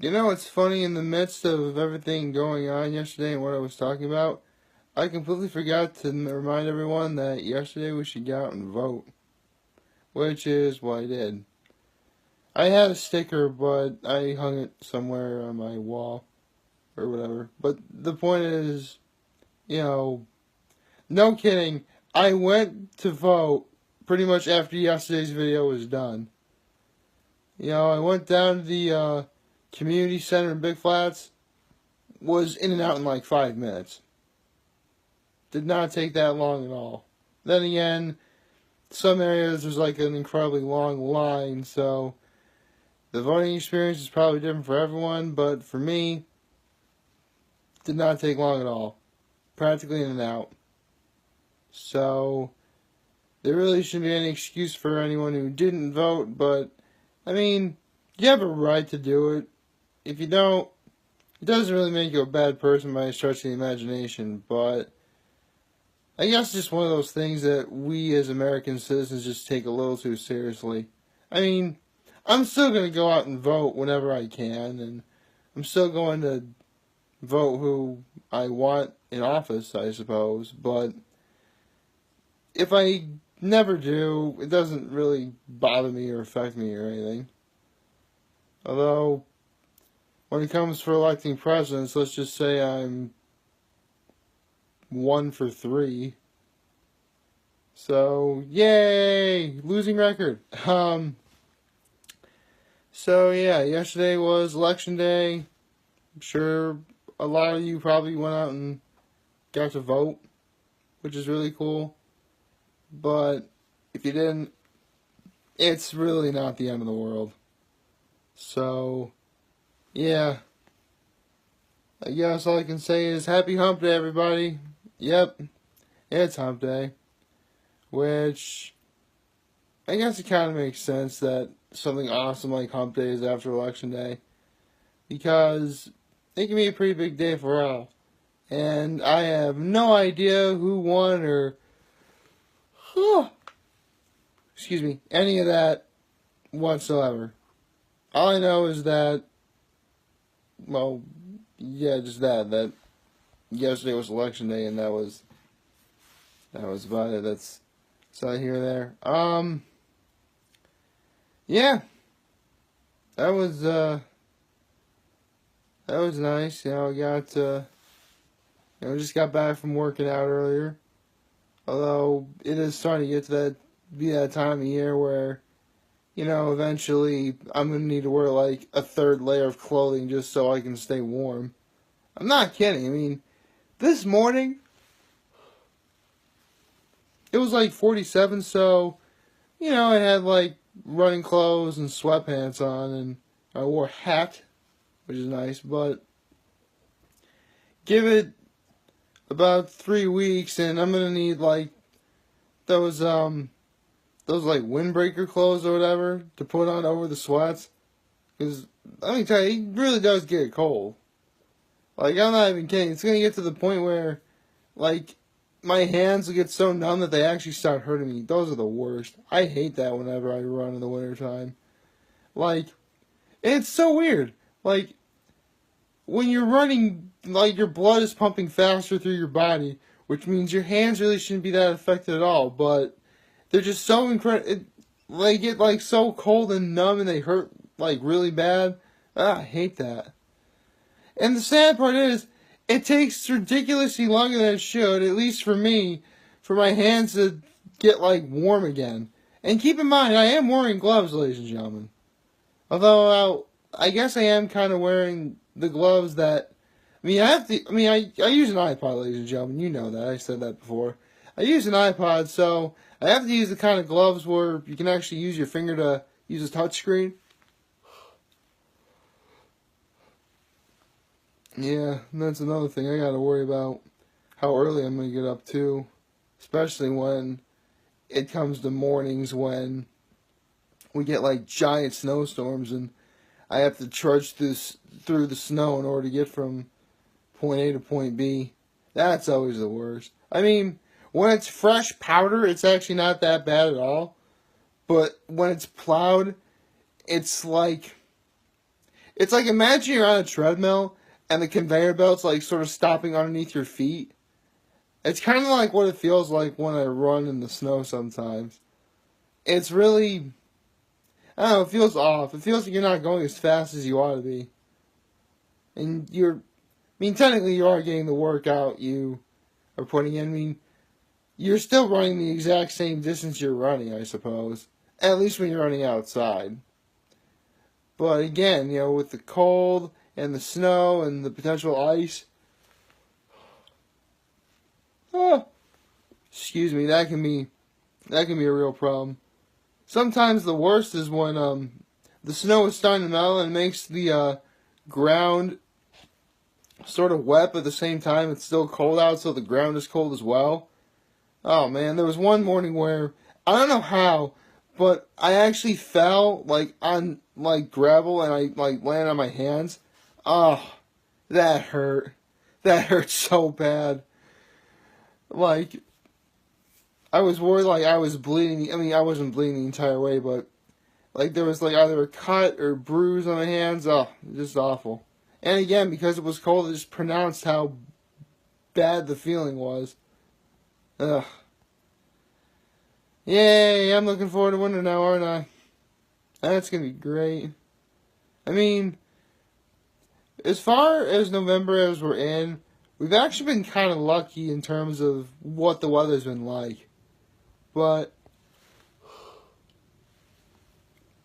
You know, it's funny, in the midst of everything going on yesterday and what I was talking about, I completely forgot to remind everyone that yesterday we should get out and vote, which is what I did. I had a sticker, but I hung it somewhere on my wall or whatever. But the point is, you know, no kidding, I went to vote pretty much after yesterday's video was done. I went down to the community center in Big Flats, was in and out in like 5 minutes. Did not take that long at all. Then again, some areas there's like an incredibly long line, so the voting experience is probably different for everyone, but for me, did not take long at all. Practically in and out. So, there really shouldn't be any excuse for anyone who didn't vote, but, I mean, you have a right to do it. If you don't, it doesn't really make you a bad person by any stretch of the imagination, but I guess it's just one of those things that we as American citizens just take a little too seriously. I mean, I'm still going to go out and vote whenever I can, and I'm still going to vote who I want in office, I suppose, but if I never do, it doesn't really bother me or affect me or anything. Although, when it comes for electing presidents, let's just say I'm 1 for 3. So, yay! Losing record. So yeah, yesterday was election day. I'm sure a lot of you probably went out and got to vote, which is really cool. But if you didn't, it's really not the end of the world. So, yeah. I guess all I can say is happy hump day, everybody. Yep, it's hump day. Which, I guess it kind of makes sense that something awesome like hump day is after election day. Because it can be a pretty big day for all. And I have no idea who won or, excuse me, any of that whatsoever. All I know is that, well, yeah, just that yesterday was election day, and that was about it. That's all here or there. Yeah, that was nice. I just got back from working out earlier. Although it is starting to get to that time of year where, eventually I'm going to need to wear like a third layer of clothing just so I can stay warm. I'm not kidding. I mean, this morning, it was like 47, so, I had like running clothes and sweatpants on, and I wore a hat, which is nice, but give it about 3 weeks and I'm going to need like those like windbreaker clothes or whatever to put on over the sweats. Because, let me tell you, it really does get cold. Like, I'm not even kidding. It's going to get to the point where, like, my hands will get so numb that they actually start hurting me. Those are the worst. I hate that whenever I run in the wintertime. Like, it's so weird. Like, when you're running, like, your blood is pumping faster through your body, which means your hands really shouldn't be that affected at all, but they're just so incredible. They get like so cold and numb and they hurt like really bad. I hate that. And the sad part is, it takes ridiculously longer than it should, at least for me, for my hands to get like warm again. And keep in mind, I am wearing gloves, ladies and gentlemen. Although I guess I am kind of wearing the gloves that, I use an iPod, ladies and gentlemen. You know that. I said that before. I use an iPod, so I have to use the kind of gloves where you can actually use your finger to use a touchscreen. Yeah, and that's another thing I gotta worry about. How early I'm gonna get up too. Especially when it comes to mornings when we get like giant snowstorms and I have to trudge through the snow in order to get from point A to point B. That's always the worst. I mean, when it's fresh powder, it's actually not that bad at all. But when it's plowed, it's It's like, imagine you're on a treadmill and the conveyor belt's like sort of stopping underneath your feet. It's kind of like what it feels like when I run in the snow sometimes. It's really, I don't know, it feels off. It feels like you're not going as fast as you ought to be. And technically you are getting the workout you are putting in. I mean, you're still running the exact same distance you're running, I suppose. At least when you're running outside. But again, with the cold and the snow and the potential ice, excuse me, that can be a real problem. Sometimes the worst is when the snow is starting to melt and makes the ground sort of wet, but at the same time it's still cold out, so the ground is cold as well. Oh man, there was one morning where, I don't know how, but I actually fell on gravel and I landed on my hands. Oh, that hurt. That hurt so bad. I was worried I was bleeding. I mean, I wasn't bleeding the entire way, but there was either a cut or bruise on my hands. Oh, just awful. And again, because it was cold, it just pronounced how bad the feeling was. Ugh. Yay, I'm looking forward to winter now, aren't I? That's going to be great. I mean, as far as November as we're in, we've actually been kind of lucky in terms of what the weather's been like. But,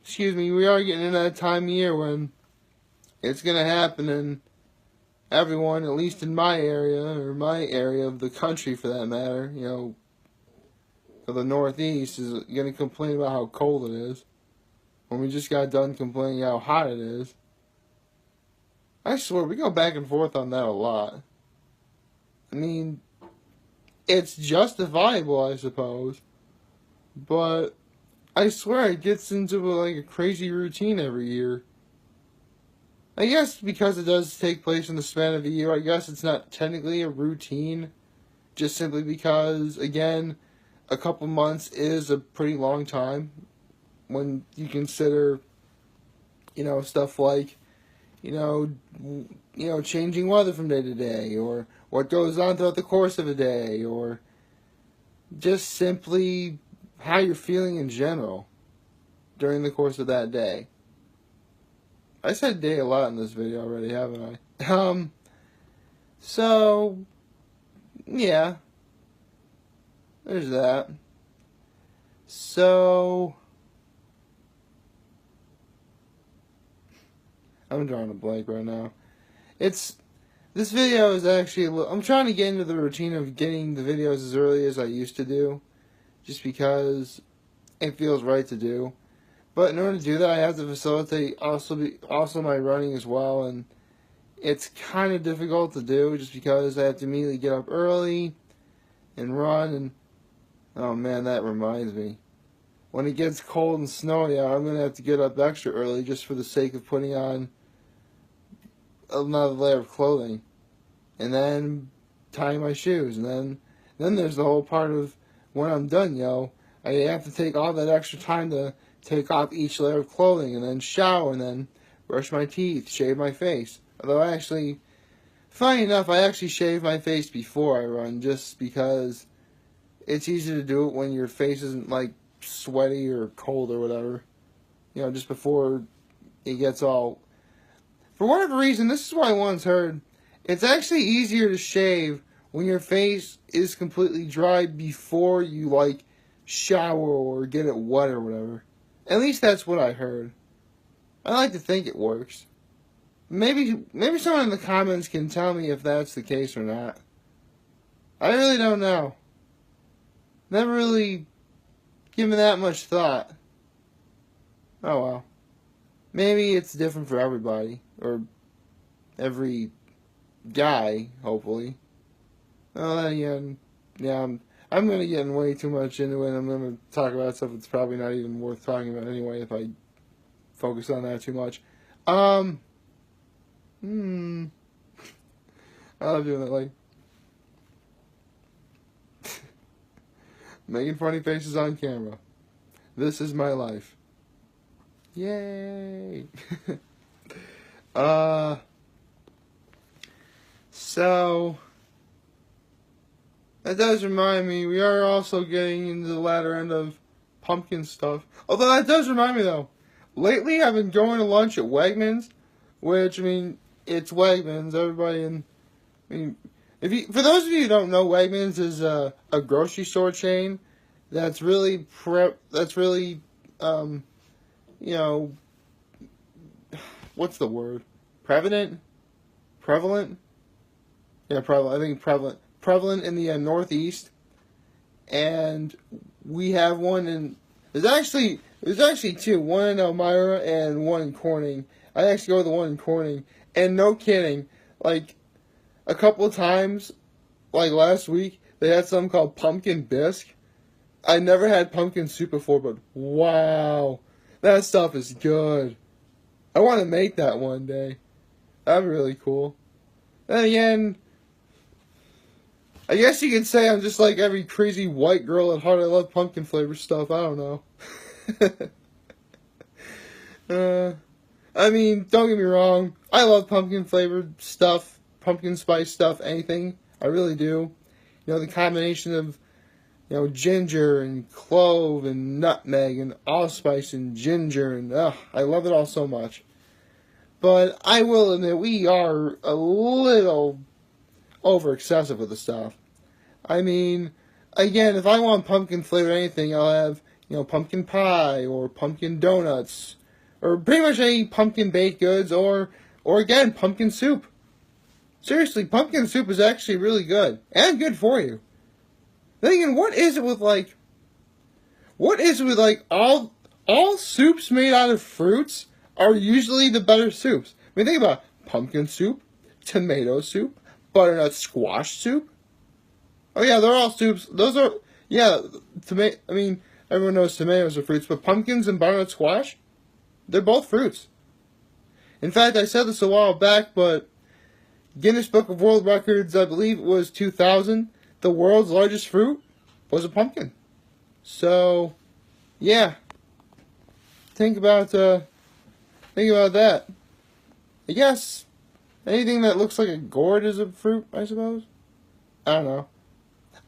excuse me, we are getting in that time of year when it's going to happen, and everyone, at least in my area, or my area of the country for that matter, of the Northeast, is going to complain about how cold it is, when we just got done complaining how hot it is. I swear, we go back and forth on that a lot. I mean, it's justifiable, I suppose, but I swear it gets into a crazy routine every year. I guess because it does take place in the span of a year, I guess it's not technically a routine, just simply because, again, a couple months is a pretty long time when you consider, stuff like, changing weather from day to day, or what goes on throughout the course of a day, or just simply how you're feeling in general during the course of that day. I said day a lot in this video already, haven't I? So, yeah. There's that. So, I'm drawing a blank right now. This video is actually, I'm trying to get into the routine of getting the videos as early as I used to do, just because it feels right to do. But in order to do that, I have to facilitate also my running as well, and it's kind of difficult to do just because I have to immediately get up early and run. And oh man, that reminds me, when it gets cold and snowy out, I'm gonna have to get up extra early just for the sake of putting on another layer of clothing, and then tying my shoes, and then there's the whole part of when I'm done, I have to take all that extra time to take off each layer of clothing, and then shower, and then brush my teeth, shave my face. Although funny enough, I actually shave my face before I run, just because it's easier to do it when your face isn't sweaty or cold or whatever. Just before it gets all. For whatever reason, this is what I once heard. It's actually easier to shave when your face is completely dry before you shower or get it wet or whatever. At least that's what I heard. I like to think it works. Maybe someone in the comments can tell me if that's the case or not. I really don't know. Never really given that much thought. Oh well. Maybe it's different for everybody. Or every guy, hopefully. Well, then again, yeah, I'm going to get way too much into it. I'm going to talk about stuff that's probably not even worth talking about anyway if I focus on that too much. I love doing that, making funny faces on camera. This is my life. Yay! Uh, so that does remind me, we are also getting into the latter end of pumpkin stuff. Although that does remind me though, lately I've been going to lunch at Wegmans, which, I mean, it's Wegmans. I mean, for those of you who don't know, Wegmans is a grocery store chain that's really, you know, what's the word? Prevalent? Prevalent? Yeah, prevalent. I think prevalent. Prevalent in the Northeast, and we have one in. There's actually two. One in Elmira and one in Corning. I actually go to the one in Corning, and no kidding, like a couple of times, like last week, they had something called pumpkin bisque. I never had pumpkin soup before, but wow, that stuff is good. I want to make that one day. That'd be really cool. Then again, I guess you could say I'm just like every crazy white girl at heart. I love pumpkin flavored stuff. I don't know. I mean, don't get me wrong. I love pumpkin flavored stuff, pumpkin spice stuff, anything. I really do. You know, the combination of, you know, ginger and clove and nutmeg and allspice and ginger and I love it all so much. But I will admit we are a little over excessive with the stuff. I mean, again, if I want pumpkin flavored anything, I'll have, you know, pumpkin pie or pumpkin donuts or pretty much any pumpkin baked goods or again, pumpkin soup. Seriously, pumpkin soup is actually really good and good for you. Then again, what is it with all soups made out of fruits are usually the better soups? I mean, think about it. Pumpkin soup, tomato soup, butternut squash soup. Oh yeah, they're all soups. Those are, yeah, I mean, everyone knows tomatoes are fruits, but pumpkins and butternut squash, they're both fruits. In fact, I said this a while back, but Guinness Book of World Records, I believe it was 2000, the world's largest fruit was a pumpkin. So, yeah, think about that. I guess anything that looks like a gourd is a fruit, I suppose. I don't know.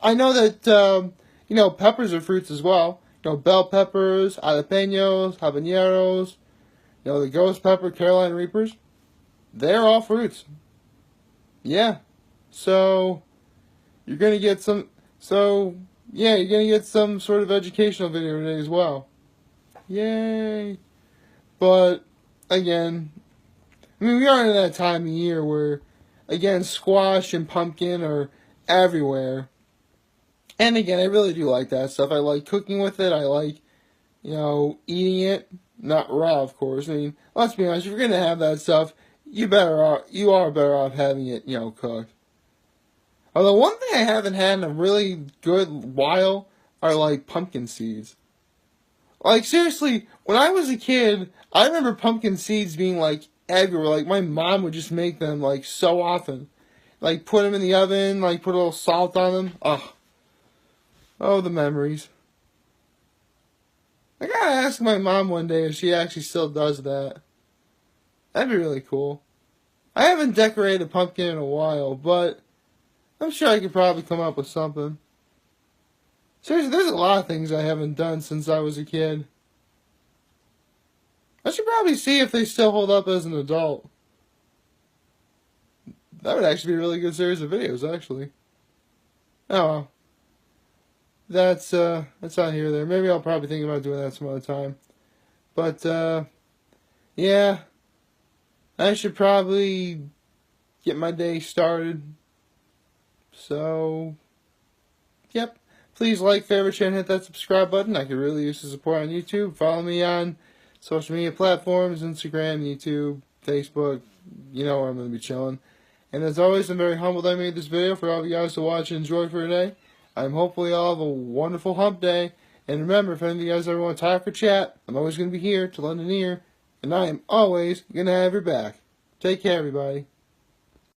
I know that, you know, peppers are fruits as well. You know, bell peppers, jalapenos, habaneros, you know, the ghost pepper, Carolina Reapers. They're all fruits. Yeah. So, you're going to get some sort of educational video today as well. Yay. But, again, I mean, we are in that time of year where, again, squash and pumpkin are everywhere. And again, I really do like that stuff. I like cooking with it. I like, you know, eating it. Not raw, of course. I mean, let's be honest, if you're going to have that stuff, you are better off having it, you know, cooked. Although one thing I haven't had in a really good while are like pumpkin seeds. Like seriously, when I was a kid, I remember pumpkin seeds being like everywhere. Like my mom would just make them like so often. Like put them in the oven, like put a little salt on them. Oh, the memories. I gotta ask my mom one day if she actually still does that. That'd be really cool. I haven't decorated a pumpkin in a while, but I'm sure I could probably come up with something. Seriously, there's a lot of things I haven't done since I was a kid. I should probably see if they still hold up as an adult. That would actually be a really good series of videos, actually. Oh well. That's not here or there. Maybe I'll probably think about doing that some other time. But, yeah. I should probably get my day started. So, yep. Please like, favorite, share, and hit that subscribe button. I could really use the support on YouTube. Follow me on social media platforms, Instagram, YouTube, Facebook. You know where I'm going to be chilling. And as always, I'm very humbled I made this video for all of you guys to watch and enjoy for today. I'm hopefully all have a wonderful hump day. And remember, if any of you guys ever want to talk or chat, I'm always going to be here to lend an ear. And I am always going to have your back. Take care, everybody.